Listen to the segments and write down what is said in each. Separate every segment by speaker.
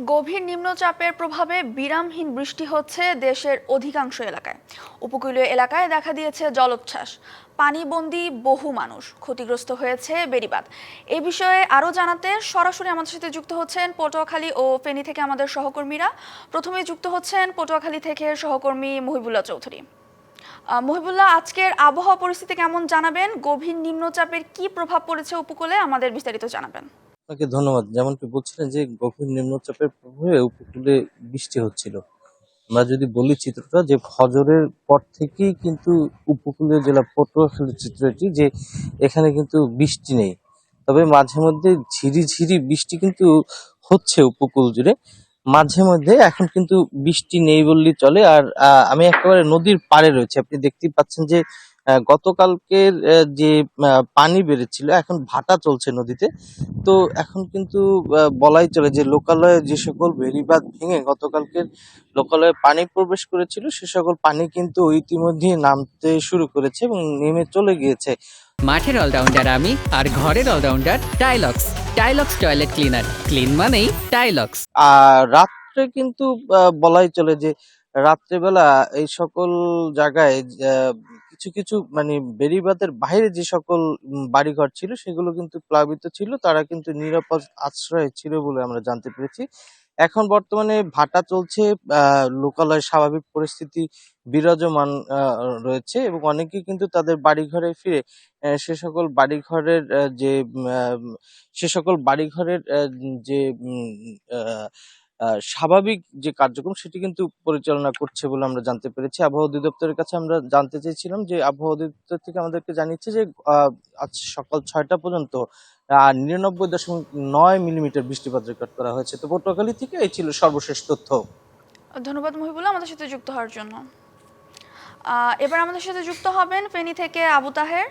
Speaker 1: গভীর নিম্নচাপের প্রভাবে বিরামহীন বৃষ্টি হচ্ছে দেশের অধিকাংশ এলাকায়। উপকূলীয় এলাকায় দেখা দিয়েছে জলোচ্ছ্বাস, পানিবন্দী বহু মানুষ, ক্ষতিগ্রস্ত হয়েছে বেড়িবাঁধ। এ বিষয়ে আরও জানাতে সরাসরি আমাদের সাথে যুক্ত হচ্ছেন পটুয়াখালী ও ফেনী থেকে আমাদের সহকর্মীরা। প্রথমেই যুক্ত হচ্ছেন পটুয়াখালী থেকে সহকর্মী মহিবুল্লাহ চৌধুরী। মহিবুল্লাহ, আজকের আবহাওয়া পরিস্থিতি কেমন জানাবেন? গভীর নিম্নচাপের কি প্রভাব পড়েছে উপকূলে, আমাদের বিস্তারিত জানাবেন।
Speaker 2: আপনাকে ধন্যবাদ। যেমনটি বলছিলেন যে গভীর নিম্নচাপের প্রভাবে উপকূলে বৃষ্টি হচ্ছিল। আমরা যদি বলি চিত্রটা, যে ফজরের পর থেকেই কিন্তু উপকূলীয় জেলা পটুয়াখালীর চিত্র এটি, যে এখানে কিন্তু বৃষ্টি নেই, তবে মাঝে মধ্যে ঝিরিঝিরি বৃষ্টি কিন্তু হচ্ছে উপকূল জুড়ে। মাঝে মধ্যে এখন কিন্তু বৃষ্টি নেই বললেই চলে। আর আমি একেবারে নদীর পাড়ে রয়েছে, আপনি দেখতেই পাচ্ছেন যে গতকালকের যে পানি বেড়েছিল, এখন ভাটা চলছে নদীতে। তো এখন কিন্তু বলাই চলে যে লোকালয়ে যে সকল বেড়িবাঁধ ভেঙে গতকালকের লোকালয়ে পানি প্রবেশ করেছিল, সে সকল পানি কিন্তু ইতিমধ্যেই নামতে শুরু করেছে এবং নেমে চলে গিয়েছে।
Speaker 3: মাঠের অলরাউন্ডার আমি, আর ঘরের all rounder Taylux. Taylux toilet cleaner, clean মানেই টাইলক্স।
Speaker 2: আর রাত্রে কিন্তু বলাই চলে যে রাত্রেবেলা এই সকল জায়গায় কিছু কিছু মানে বেড়িবাঁধের বাইরে যে সকল বাড়িঘর ছিল সেগুলো কিন্তু প্লাবিত ছিল, তারা কিন্তু নিরাপদ আশ্রয় ছিল বলে আমরা জানতে পেরেছি। এখন বর্তমানে ভাটা চলছে, লোকালয়ে স্বাভাবিক পরিস্থিতি বিরাজমান রয়েছে এবং অনেকেই কিন্তু তাদের বাড়িঘরে ফিরে সে সকল বাড়িঘরের সে সকল বাড়িঘরের যে আহ, স্বাভাবিক যে কার্যক্রম সেটি কিন্তু পরিচালনা করছে বলে আমরা জানতে পেরেছি। আবহাওয়া অধিদপ্তরের কাছে আমরা জানতে চেয়েছিলাম, যে আবহাওয়া অধিদপ্তর থেকে আমাদেরকে জানিয়েছে যে আজ সকাল 6টা পর্যন্ত 99.9 মিলিমিটার বৃষ্টিপাত রেকর্ড করা হয়েছে। তো পটুয়াখালী থেকে এই ছিল সর্বশেষ তথ্য।
Speaker 1: ধন্যবাদ মহিবুল্লাহ আমাদের সাথে যুক্ত হওয়ার জন্য। এবার আমাদের সাথে যুক্ত হবেন ফেনী থেকে আবু তাহের।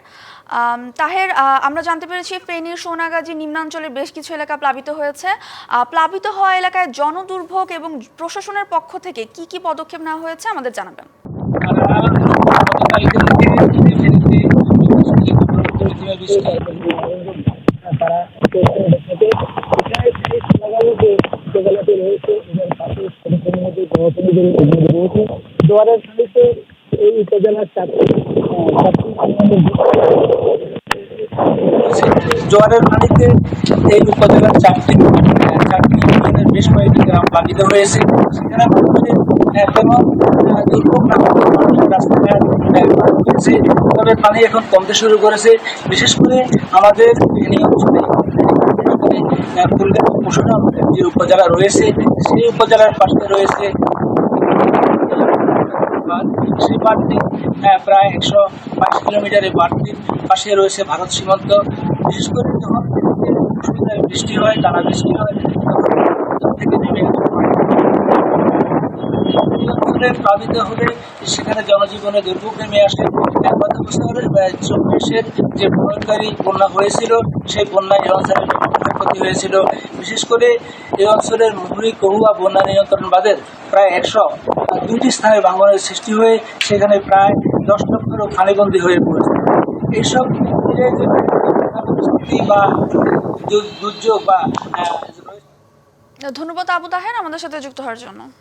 Speaker 1: তাহের, আমরা জানতে পেরেছি ফেনীর সোনাগাজী নিম্নাঞ্চলের বেশ কিছু এলাকা প্লাবিত হয়েছে। প্লাবিত হওয়া এলাকায় জনদুর্ভোগ এবং প্রশাসনের পক্ষ থেকে কি কি পদক্ষেপ নেওয়া হয়েছে আমাদের জানাবেন।
Speaker 4: এই উপজেলার জোয়ারের পানিতে এই উপজেলার চারটি ইউনিয়নের বেশ কয়েকটি গ্রাম প্লাবিত হয়েছে। সেখানে মানুষের তেমন দুর্ভোগ না হলে মানুষের রাস্তাঘাট হয়েছে, তবে পানি এখন কমতে শুরু করেছে। বিশেষ করে আমাদের ফেনী অঞ্চলে পশুরাম যে উপজেলা রয়েছে, সেই উপজেলার পাশে রয়েছে সেই বাঁধটি প্রায় 122 কিলোমিটার। এই বাঁধটির পাশে রয়েছে ভারত সীমান্ত। বিশেষ করে যখন বৃষ্টি হয়, টানা বৃষ্টি হয়, থেকে নেমে প্লাবিত হলে সেখানে জনজীবনে দুর্ভোগ নেমে আসে। গত বছরের 24-এর যে ভয়ঙ্করী বন্যা হয়েছিল, সেই বন্যায় এই অঞ্চলের ক্ষয়ক্ষতি হয়েছিল। বিশেষ করে এই অঞ্চলের মুহুরী কহুয়া বন্যা নিয়ন্ত্রণ বাঁধের প্রায় 102টি স্থানে ভাঙনের সৃষ্টি হয়ে সেখানে প্রায় 10 লক্ষেরও পানিবন্দী হয়ে পড়েছে। এইসব পরিস্থিতি বা দুর্যোগ বা
Speaker 1: ধন্যবাদ আবু তাহের আমাদের সাথে যুক্ত হওয়ার জন্য।